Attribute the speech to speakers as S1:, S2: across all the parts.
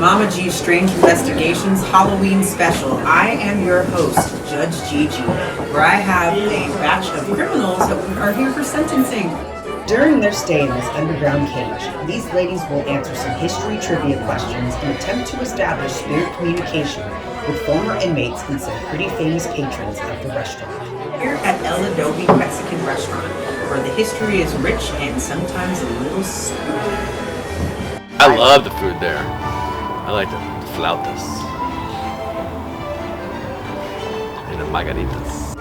S1: Mama G's Strange Investigations Halloween Special. I am your host, Judge Gigi, where I have a batch of criminals that are here for sentencing. During their stay in this underground cage, these ladies will answer some history trivia questions and attempt to establish spirit communication with former inmates and some pretty famous patrons of the restaurant. Here at El Adobe Mexican Restaurant, where the history is rich and sometimes a little spooky.
S2: I love the food there. I like the flautas and the margaritas.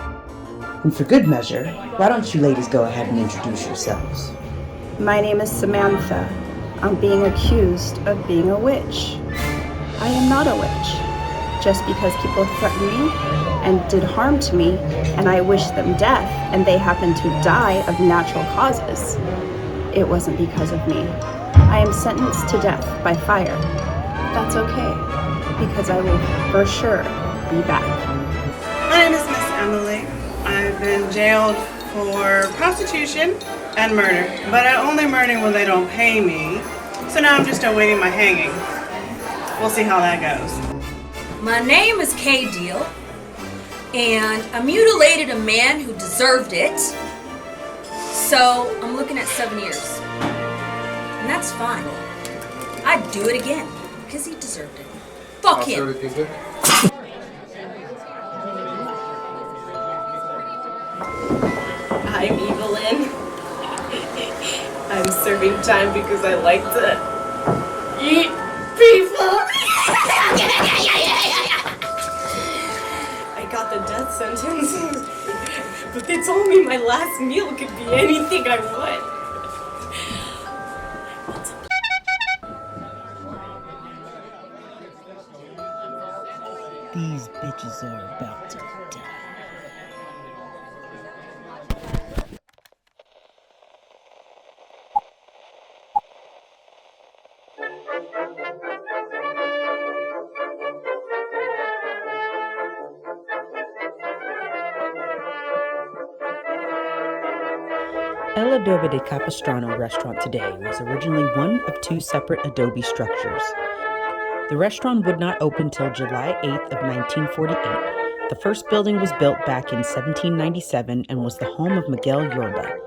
S1: And for good measure, why don't you ladies go ahead and introduce yourselves?
S3: My name is Samantha. I'm being accused of being a witch. I am not a witch. Just because people threatened me and did harm to me, and I wish them death, and they happen to die of natural causes, it wasn't because of me. I am sentenced to death by fire. That's okay, because I will for sure be back.
S4: My name is Miss Emily. I've been jailed for prostitution and murder, but I only murder when they don't pay me. So now I'm just awaiting my hanging. We'll see how that goes.
S5: My name is Kay Deal, and I mutilated a man who deserved it. So I'm looking at 7 years. And that's fine. I'd do it again, because he deserved it. Fuck him.
S6: I'm Evelyn. I'm serving time because I like to eat people. I got the death sentence, but they told me my last meal could be anything I want.
S1: These bitches are about to die. El Adobe De Capistrano restaurant today was originally one of two separate adobe structures. The restaurant would not open till July 8th of 1948. The first building was built back in 1797 and was the home of Miguel Yorba.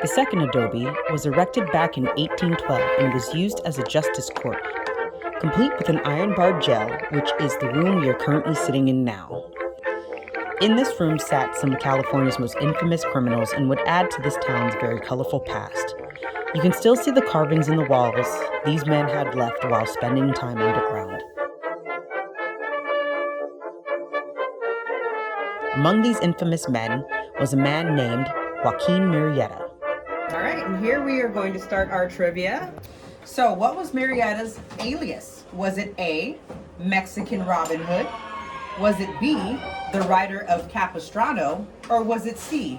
S1: The second adobe was erected back in 1812 and was used as a justice court, complete with an iron-barred jail, which is the room we are currently sitting in now. In this room sat some of California's most infamous criminals and would add to this town's very colorful past. You can still see the carvings in the walls these men had left while spending time underground. Among these infamous men was a man named Joaquin Murrieta. All right, and here we are going to start our trivia. So, what was Murrieta's alias? Was it A, Mexican Robin Hood? Was it B, the writer of Capistrano? Or was it C,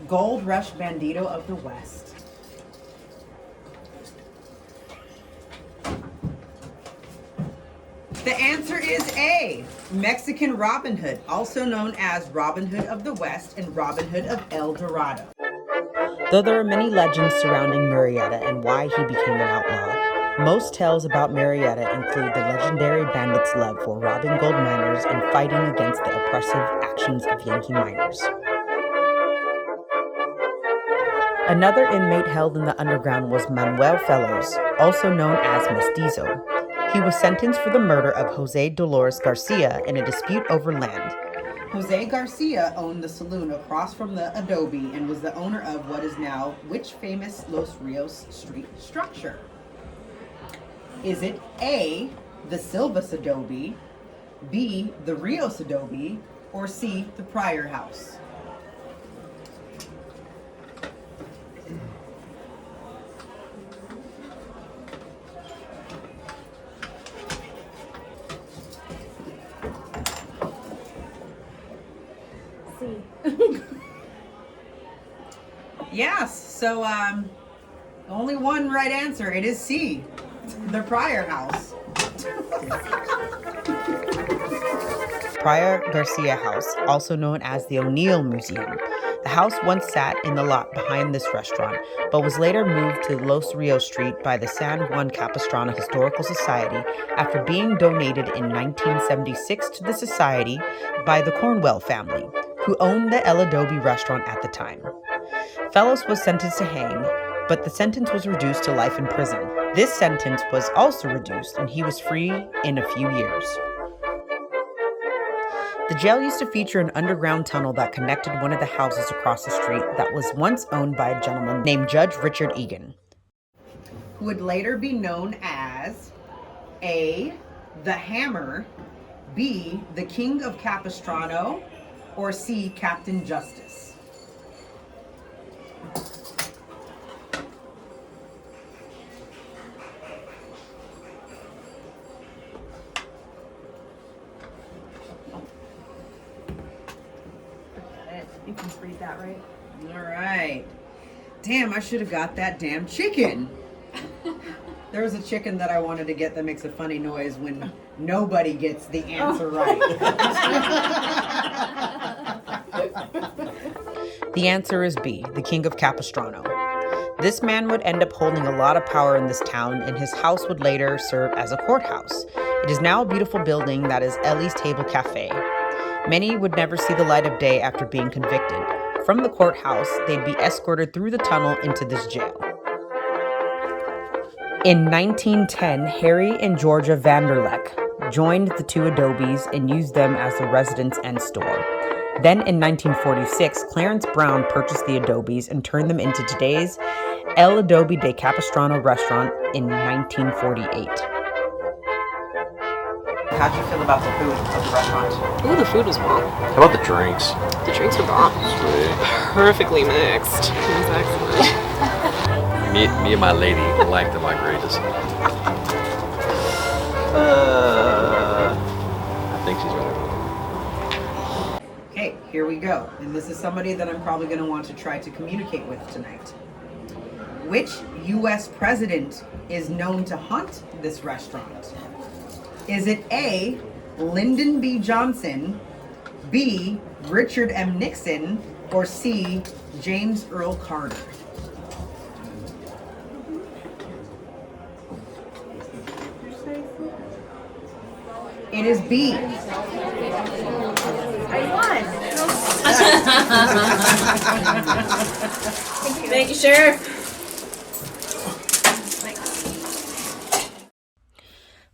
S1: Gold Rush Bandito of the West? The answer is A, Mexican Robin Hood, also known as Robin Hood of the West and Robin Hood of El Dorado. Though there are many legends surrounding Murrieta and why he became an outlaw, most tales about Murrieta include the legendary bandit's love for robbing gold miners and fighting against the oppressive actions of Yankee miners. Another inmate held in the underground was Manuel Fellows, also known as Mestizo. He was sentenced for the murder of Jose Garcia in a dispute over land. Jose Garcia owned the saloon across from the Adobe and was the owner of what is now which famous Los Rios Street structure? Is it A, the Silvas Adobe, B, the Rios Adobe, or C, the Pryor House? Yes, so only one right answer. It is C, the Pryor House. Jose Garcia house, also known as the O'Neill Museum. The house once sat in the lot behind this restaurant, but was later moved to Los Rios Street by the San Juan Capistrano Historical Society after being donated in 1976 to the society by the Cornwell family, who owned the El Adobe restaurant at the time. Fellows was sentenced to hang, but the sentence was reduced to life in prison. This sentence was also reduced, and he was free in a few years. The jail used to feature an underground tunnel that connected one of the houses across the street that was once owned by a gentleman named Judge Richard Egan, who would later be known as A, the Hammer, B, the King of Capistrano, or C, Captain Justice.
S3: You can read that, right?
S1: All right. Damn, I should have got that damn chicken. There was a chicken that I wanted to get that makes a funny noise when nobody gets the answer right. The answer is B, the King of Capistrano. This man would end up holding a lot of power in this town, and his house would later serve as a courthouse. It is now a beautiful building that is Ellie's Table Cafe. Many would never see the light of day after being convicted. From the courthouse, they'd be escorted through the tunnel into this jail. In 1910, Harry and Georgia Vanderleck joined the two Adobes and used them as their residence and store. Then in 1946, Clarence Brown purchased the Adobes and turned them into today's El Adobe De Capistrano restaurant in 1948. How'd you feel about the food of the restaurant?
S7: Ooh, the food was bomb.
S2: How about the drinks?
S7: The drinks were bomb.
S2: Sweet.
S7: Perfectly mixed. It was excellent.
S2: Me and my lady like the margaritas. I think she's ready.
S1: Okay, here we go. And this is somebody that I'm probably going to want to try to communicate with tonight. Which U.S. president is known to haunt this restaurant? Is it A, Lyndon B. Johnson, B, Richard M. Nixon, or C, James Earl Carter? It is B.
S3: I won.
S6: Thank you, Sheriff.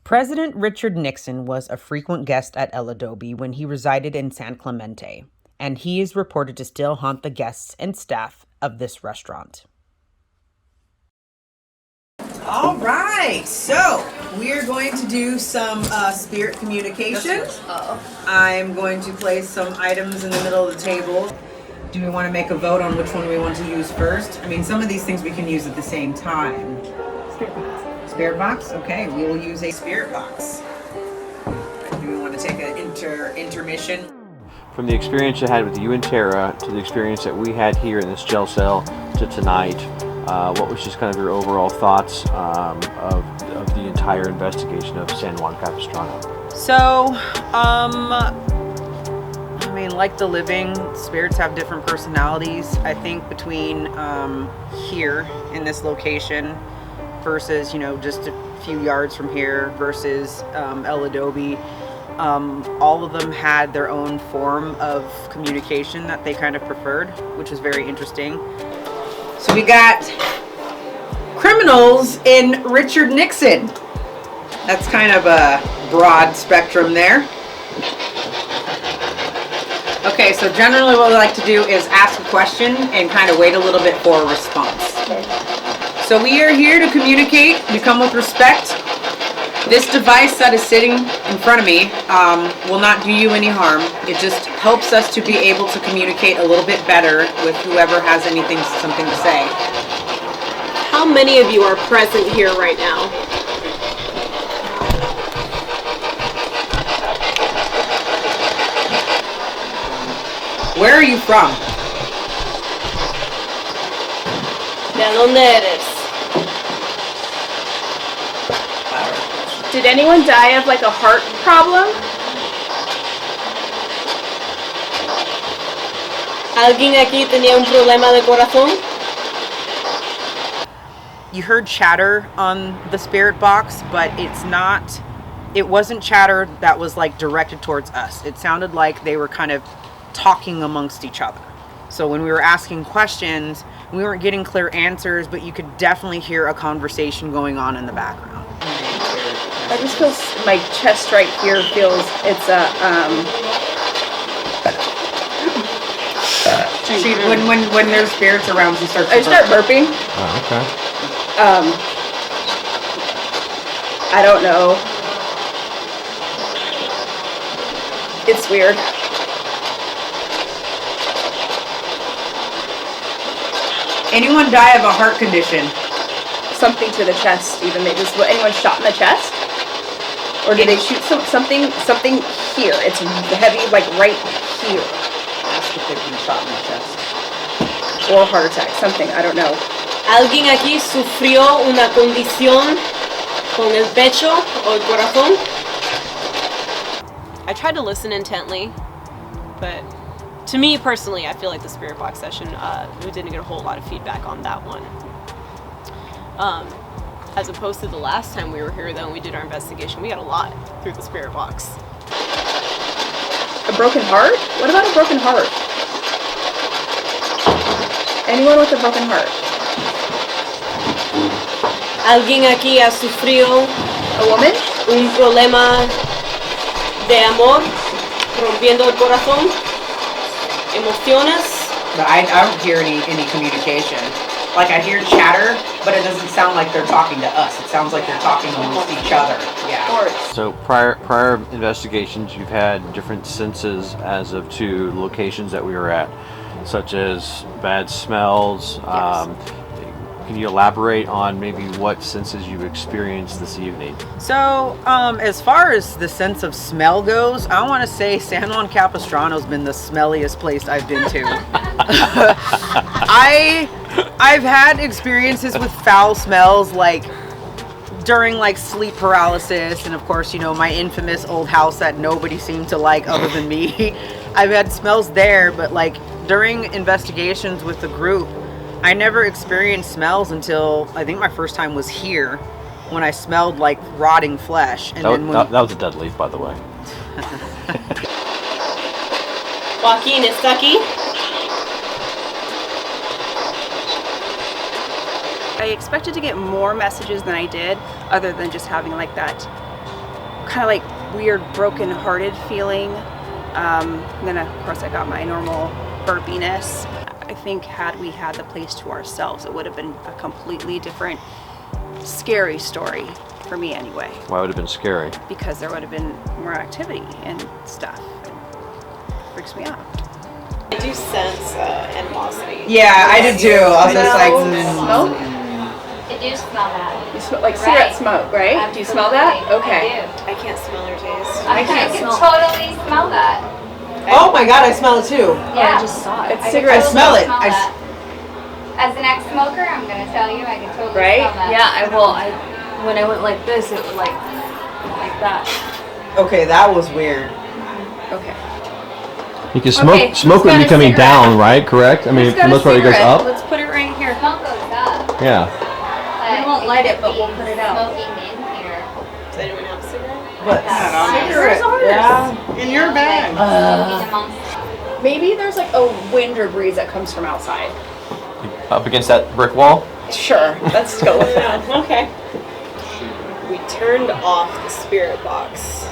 S1: President Richard Nixon was a frequent guest at El Adobe when he resided in San Clemente, and he is reported to still haunt the guests and staff of this restaurant. All right, so we are going to do some spirit communication. I'm going to place some items in the middle of the table. Do we want to make a vote on which one we want to use first? I mean, some of these things we can use at the same time. Spirit box? Okay, we will use a spirit box. Do we want to take an intermission?
S8: From the experience I had with you and Tara to the experience that we had here in this jail cell to tonight, what was just kind of your overall thoughts of the entire investigation of San Juan Capistrano?
S1: So, I mean, like the living, spirits have different personalities. I think between here in this location versus, you know, just a few yards from here versus El Adobe, all of them had their own form of communication that they kind of preferred, which was very interesting. So we got criminals in Richard Nixon. That's kind of a broad spectrum there. Okay, so generally what we like to do is ask a question and kind of wait a little bit for a response. So we are here to communicate, to come with respect. This device that is sitting in front of me will not do you any harm. It just helps us to be able to communicate a little bit better with whoever has something to say.
S7: How many of you are present here right now?
S1: Where are you from?
S7: ¿De dónde eres?
S6: Did anyone die of like a heart problem?
S7: ¿Alguien aquí tenía un problema de corazón?
S1: You heard chatter on the spirit box, but it wasn't chatter that was like directed towards us. It sounded like they were kind of talking amongst each other. So when we were asking questions, we weren't getting clear answers, but you could definitely hear a conversation going on in the background.
S3: I just feel my chest right here feels it's a
S1: When there's spirits around, she starts.
S3: I start burping.
S8: Oh, okay.
S3: I don't know. It's weird.
S1: Anyone die of a heart condition?
S3: Something to the chest, even. Was anyone shot in the chest? Or did they shoot something here? It's heavy, like right here.
S1: Ask if they've been shot in the chest.
S3: Or a heart attack, something, I don't know.
S7: ¿Alguien aquí sufrió una condición con el pecho o el corazón? I tried to listen intently, but to me personally, I feel like the spirit box session, we didn't get a whole lot of feedback on that one. As opposed to the last time we were here, though, and we did our investigation, we got a lot through the spirit box.
S3: A broken heart? What about a broken heart? Anyone with a broken heart?
S7: ¿Alguien aquí ha sufrido
S3: A woman?
S7: un problema de amor, rompiendo el corazón, emociones?
S1: No, I don't hear any communication. Like I hear chatter, but it doesn't sound like they're talking to us. It sounds like they're talking amongst each other. Yeah.
S8: So prior investigations, you've had different senses as of to locations that we were at, such as bad smells.
S3: Yes.
S8: Can you elaborate on maybe what senses you've experienced this evening?
S1: So, as far as the sense of smell goes, I want to say San Juan Capistrano's been the smelliest place I've been to. I've had experiences with foul smells, like during like sleep paralysis, and of course, you know, my infamous old house that nobody seemed to like other than me. I've had smells there, but like during investigations with the group, I never experienced smells until I think my first time was here, when I smelled like rotting flesh. And
S8: That was a dead leaf, by the way.
S7: Joaquin, ¿está aquí?
S3: I expected to get more messages than I did, other than just having like that kind of like weird broken-hearted feeling. Then of course I got my normal burpiness. I think had we had the place to ourselves, it would have been a completely different, scary story for me anyway.
S8: Why would it have been scary?
S3: Because there would have been more activity and stuff. It freaks me out.
S7: I do sense animosity.
S1: yeah, I did too. I was just like,
S3: Smoke?
S9: I do smell that.
S3: You smell like cigarette smoke, right? Do you smell that?
S9: Absolutely.
S3: Okay.
S9: I do.
S7: I can't smell or taste.
S9: I can totally smell that.
S1: oh my god, I smell it too.
S9: Yeah.
S5: I just saw it.
S3: It's cigarette
S1: I smell it.
S9: that. As an ex-smoker, I'm gonna tell you, I can totally
S3: Right?
S9: smell that.
S5: Yeah, when I went like this, it was like that.
S1: Okay, that was weird.
S3: Okay.
S8: Because
S3: Okay,
S8: smoke
S3: who's
S8: would
S3: got
S8: be
S3: a
S8: coming
S3: cigarette?
S8: down, right? Correct? I mean,
S3: Who's
S8: for the
S3: got a
S8: most part, it goes
S3: cigarette?
S8: up.
S3: Let's put it right here.
S9: Smoke goes up.
S8: Yeah.
S9: We
S5: won't light it, but we'll put it out.
S9: Smoking in here.
S7: Does anyone have a cigarette?
S1: But
S3: Cigarette. Yeah.
S4: In your bag.
S9: Smoking amongst.
S3: Maybe there's like a wind or breeze that comes from outside.
S8: Up against that brick wall.
S3: Sure, let's go with that.
S7: Okay. We turned off the spirit box.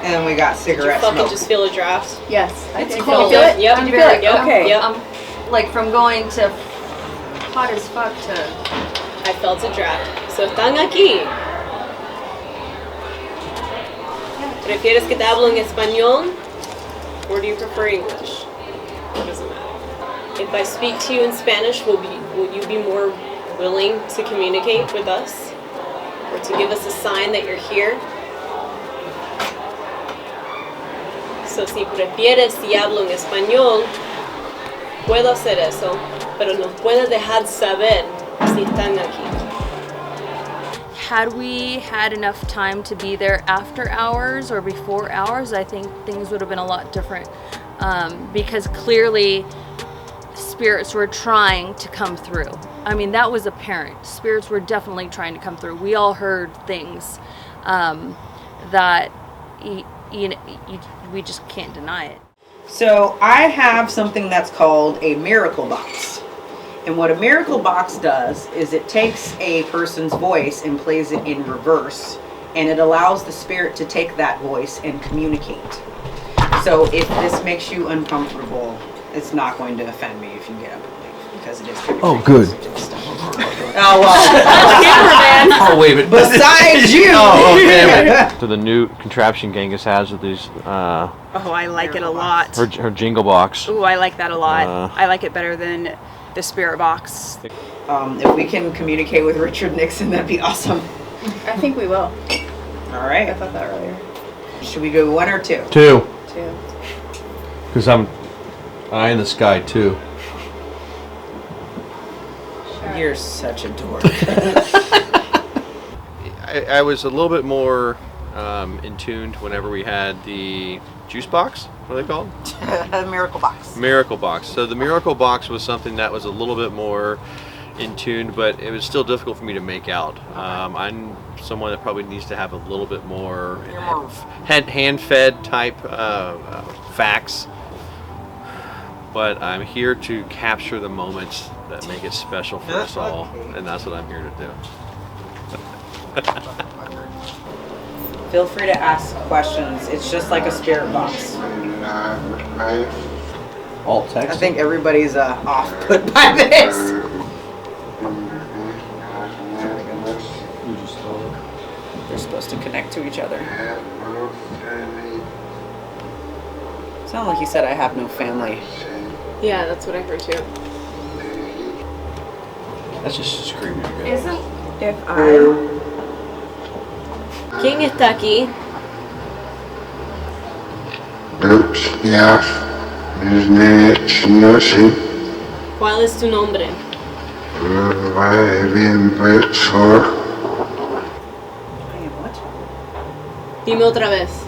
S1: and then we got
S7: Did you
S1: cigarette
S7: fucking
S1: smoke.
S7: just feel a draft?
S3: Yes.
S7: It's
S3: Can
S7: cold.
S3: you feel it?
S7: Yep.
S3: Can you feel it?
S7: Yep.
S3: Okay.
S7: Yep.
S5: Like from going to hot as fuck to
S7: I felt a draft. So están aquí. ¿Prefieres que te hable en español? Or do you prefer English? It doesn't matter. If I speak to you in Spanish, will you be more willing to communicate with us? Or to give us a sign that you're here? So si prefieres si hablo en español, puedo hacer eso, pero nos puedes dejar saber si están aquí.
S10: Had we had enough time to be there after hours or before hours, I think things would have been a lot different. because clearly spirits were trying to come through. I mean, that was apparent. Spirits were definitely trying to come through. We all heard things that we just can't deny it.
S1: So I have something that's called a miracle box. And what a miracle box does is it takes a person's voice and plays it in reverse, and it allows the spirit to take that voice and communicate. So if this makes you uncomfortable, it's not going to offend me if you get up and leave, because it is pretty
S8: good.
S1: Oh, well.
S2: Cameraman. Oh, wave it.
S1: Besides you.
S8: So the new contraption Genghis has with these,
S11: Oh, I like it a lot.
S8: her jingle box.
S11: Ooh, I like that a lot. I like it better than the spirit box.
S1: If we can communicate with Richard Nixon, that'd be awesome.
S3: I think we will.
S1: All right.
S3: I thought that earlier.
S1: Should we go 1 or 2?
S8: 2.
S3: 2.
S8: Because I'm eye in the sky too.
S1: You're such a dork.
S2: I was a little bit more in tuned whenever we had the juice box. What are they called?
S1: A miracle box.
S2: Miracle box. So the miracle box was something that was a little bit more in tune, but it was still difficult for me to make out. I'm someone that probably needs to have a little bit more hand-fed type facts. But I'm here to capture the moments that make it special for us all, and that's what I'm here to do.
S1: Feel free to ask questions. It's just like a spirit box.
S8: Alt text.
S1: I think everybody's off-put by this. They're supposed to connect to each other. Sound like he said I have no family.
S7: Yeah, that's what I heard too.
S8: That's just screaming.
S3: Isn't if I
S7: ¿Quién está aquí? ¿Cuál es tu nombre? Dime otra vez.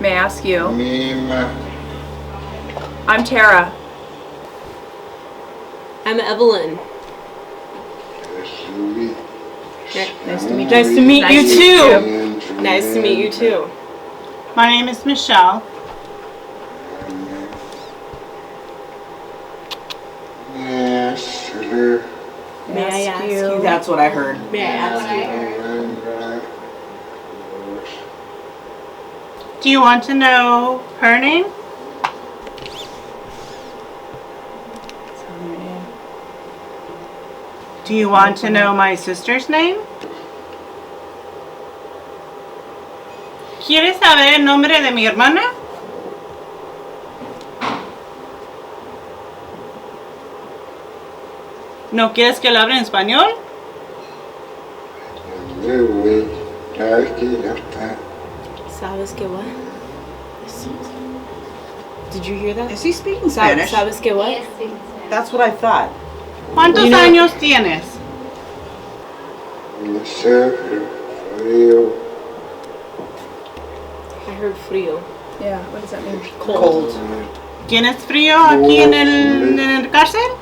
S3: may I ask you? I'm Tara.
S7: I'm Evelyn.
S3: Nice to meet you.
S4: Nice to meet you too.
S7: Nice to meet you too.
S4: My name is Michelle.
S7: May I ask you?
S1: That's what I heard.
S7: May I ask you?
S4: Do you want to know her name? Do you want to know my sister's name? ¿Quieres saber el nombre de mi hermana? ¿No quieres que le hable en español?
S7: ¿Sabes qué what? Did you hear that?
S1: Is he speaking Spanish?
S7: ¿Sabes qué what?
S1: That's what I thought.
S4: ¿Cuántos años tienes?
S7: I heard frío.
S3: Yeah, what does that mean?
S1: Cold.
S4: ¿Tienes frío aquí en el cárcel?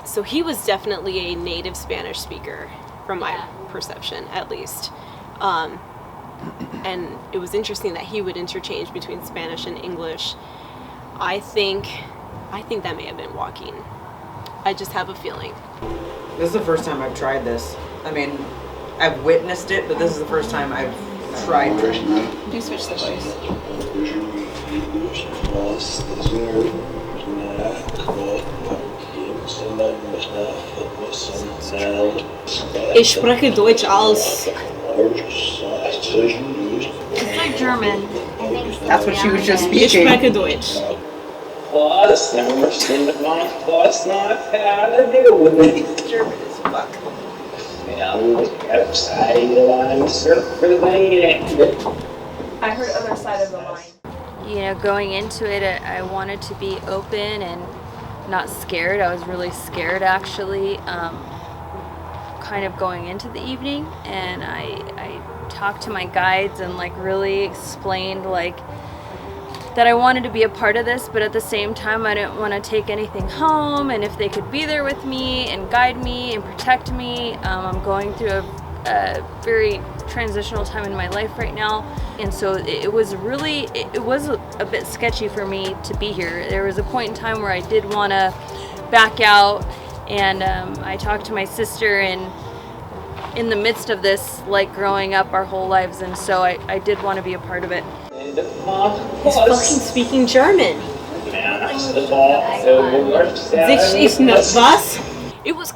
S7: So he was definitely a native Spanish speaker, from my perception, at least. And it was interesting that he would interchange between Spanish and English. I think that may have been Joaquin. I just have a feeling.
S1: This is the first time I've tried this. I mean, I've witnessed it, but this is the first time I've tried it.
S3: Do switch the voice.
S7: Ich spreche Deutsch als.
S10: It's like German.
S1: That's what she was just
S7: Ich
S1: speaking.
S7: spreche Deutsch.
S1: German as fuck.
S3: I heard other side of the line.
S10: You know, going into it, I wanted to be open and not scared. I was really scared, actually. kind of going into the evening, and I talked to my guides and like really explained like that I wanted to be a part of this, but at the same time I didn't want to take anything home, and if they could be there with me and guide me and protect me. I'm going through a very transitional time in my life right now, and so it was a bit sketchy for me to be here. There was a point in time where I did want to back out, and I talked to my sister, and in the midst of this, like growing up our whole lives, and so I did want to be a part of it.
S7: He's fucking speaking German. It was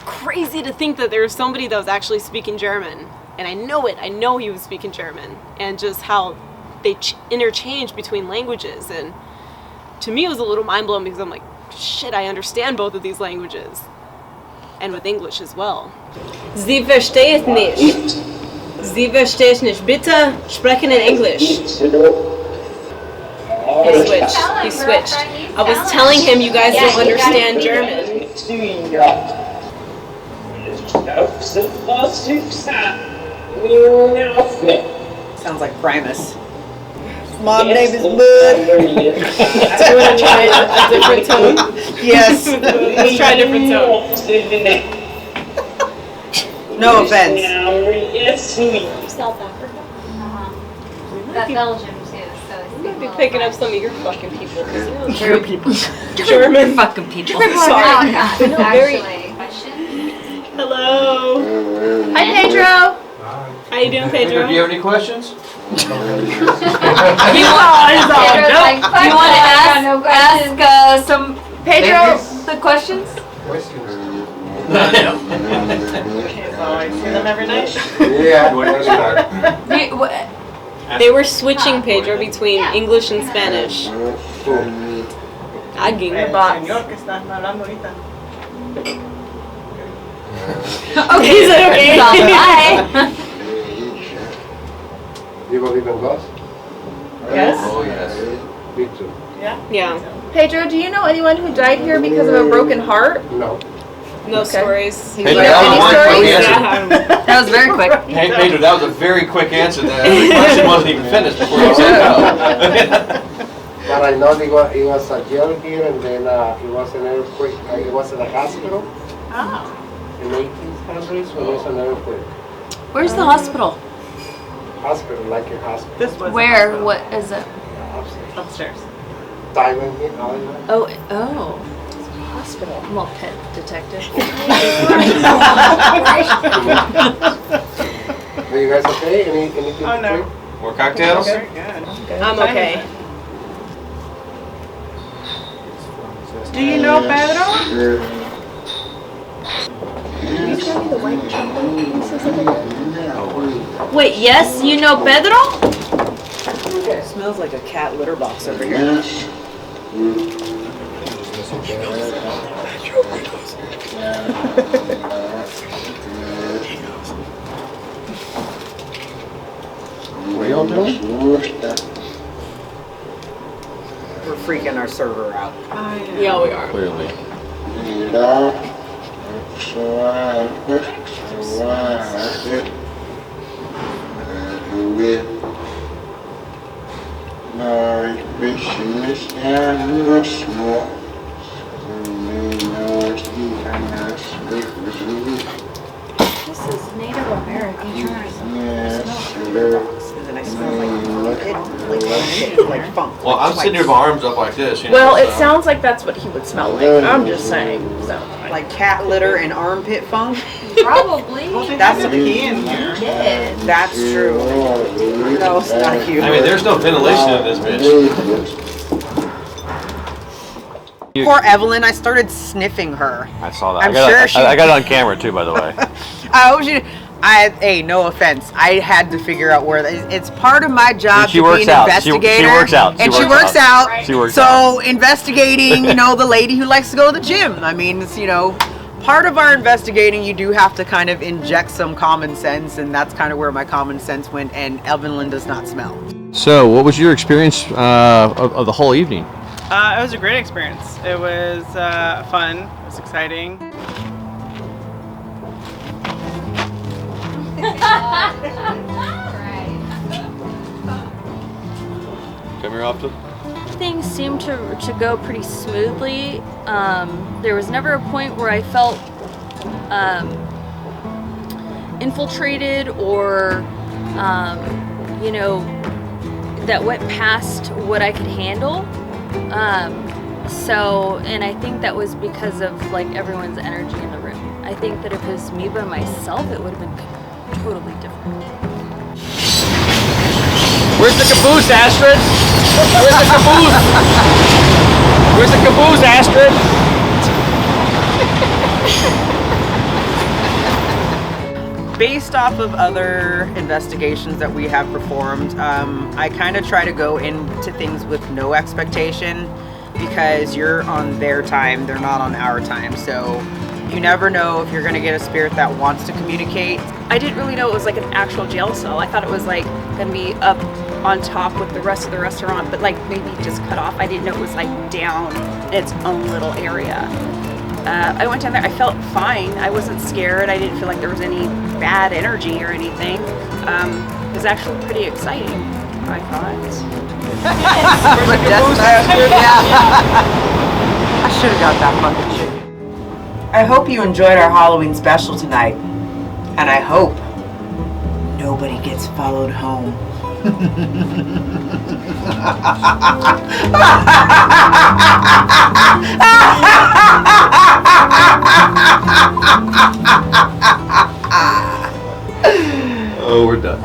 S7: crazy to think that there was somebody that was actually speaking German. And I know it. I know he was speaking German. And just how they interchange between languages. And to me, it was a little mind-blowing because I'm like, shit, I understand both of these languages. And with English as well. Sie versteht nicht. Sie versteht nicht. Bitte sprechen in English. He switched. I was telling him you guys don't understand German.
S12: Sounds like Primus. Mom name is Bud.
S7: Do you want to try a different tone?
S12: Yes.
S7: Let's try a different tone.
S12: No offense.
S9: South Africa? That's Belgium too, so it's
S7: I'm gonna be picking up some of your fucking people.
S12: Your people.
S10: German fucking people.
S9: Oh,
S7: Sorry.
S9: no, actually. Question?
S7: Hello.
S6: Hi, Pedro.
S7: How you doing, Pedro?
S8: Do you have any questions?
S10: Do you want to ask some Pedro the questions?
S4: I see them every night.
S7: They were switching, Pedro, between English and Spanish. Aguing.
S4: Señor que está hablando ahorita.
S7: Okay, is that okay?
S10: Bye.
S13: You believe in ghosts?
S4: Yes.
S8: Oh, yes.
S13: Me too.
S7: Yeah.
S6: Pedro, do you know anyone who died here because of a broken heart?
S13: No.
S7: No stories.
S8: Hey,
S6: Any stories?
S10: That was very quick.
S8: Hey, Pedro, that was a very quick answer. The question wasn't even finished before you said no.
S13: But I know it was a jail here, and then it was an earthquake. It was in a hospital.
S4: Oh.
S13: In 1800s when there was an earthquake.
S10: Where's the hospital?
S13: Hospital, like a hospital.
S4: This was
S10: Where? What is it?
S4: upstairs.
S13: Diamond here, Island.
S10: Oh. Hospital. I'm all pet detective.
S13: Are you guys okay? Anything
S4: Oh,
S13: to
S4: no.
S13: drink?
S8: More cocktails?
S4: Very good.
S7: I'm okay.
S4: Do you know Pedro?
S10: Wait, yes, you know Pedro?
S12: It smells like a cat litter box over here.
S13: What y'all doing?
S12: We're freaking our server out.
S7: Yeah, we are.
S8: Clearly.
S10: This is Native American.
S12: And then I smell like funk.
S8: Well, I'm sitting here with my arms up like this. You know,
S6: Well, it
S8: so-
S6: sounds like that's what he would smell like. I'm just saying. So.
S12: Like cat litter and armpit funk.
S10: Probably.
S12: That's a
S4: Key in here.
S10: Did.
S12: That's true. No, it's not you.
S8: I mean, there's no ventilation in this bitch.
S12: Poor Evelyn, I started sniffing her.
S8: I saw that.
S12: I'm
S8: I got
S12: sure
S8: it,
S12: she-
S8: I got it on camera too, by the way.
S12: Hey, no offense. I had to figure out where it's part of my job
S8: She
S12: to
S8: works
S12: be an
S8: out.
S12: investigator.
S8: She works out.
S12: And she works out.
S8: She works
S12: so
S8: out.
S12: investigating, the lady who likes to go to the gym. I mean, it's, part of our investigating, you do have to kind of inject some common sense, and that's kind of where my common sense went, and Evelyn does not smell.
S8: So, what was your experience of the whole evening?
S4: It was a great experience. It was fun. It was exciting.
S2: very often?
S10: Things seemed to go pretty smoothly. There was never a point where I felt infiltrated or, you know, that went past what I could handle. So, and I think that was because of like everyone's energy in the room. I think that if it was me by myself, it would have been totally different.
S8: Where's the caboose, Astrid? Where's the caboose? Where's the caboose, Astrid?
S12: Based off of other investigations that we have performed, I kind of try to go into things with no expectation because you're on their time, they're not on our time. So you never know if you're going to get a spirit that wants to communicate.
S11: I didn't really know it was like an actual jail cell. I thought it was like going to be up on top with the rest of the restaurant, but like maybe just cut off. I didn't know it was like down in its own little area. I went down there, I felt fine. I wasn't scared. I didn't feel like there was any bad energy or anything. It was actually pretty exciting, I thought.
S12: I should have got that fucking shit. I hope you enjoyed our Halloween special tonight. And I hope nobody gets followed home.
S2: Oh, we're done.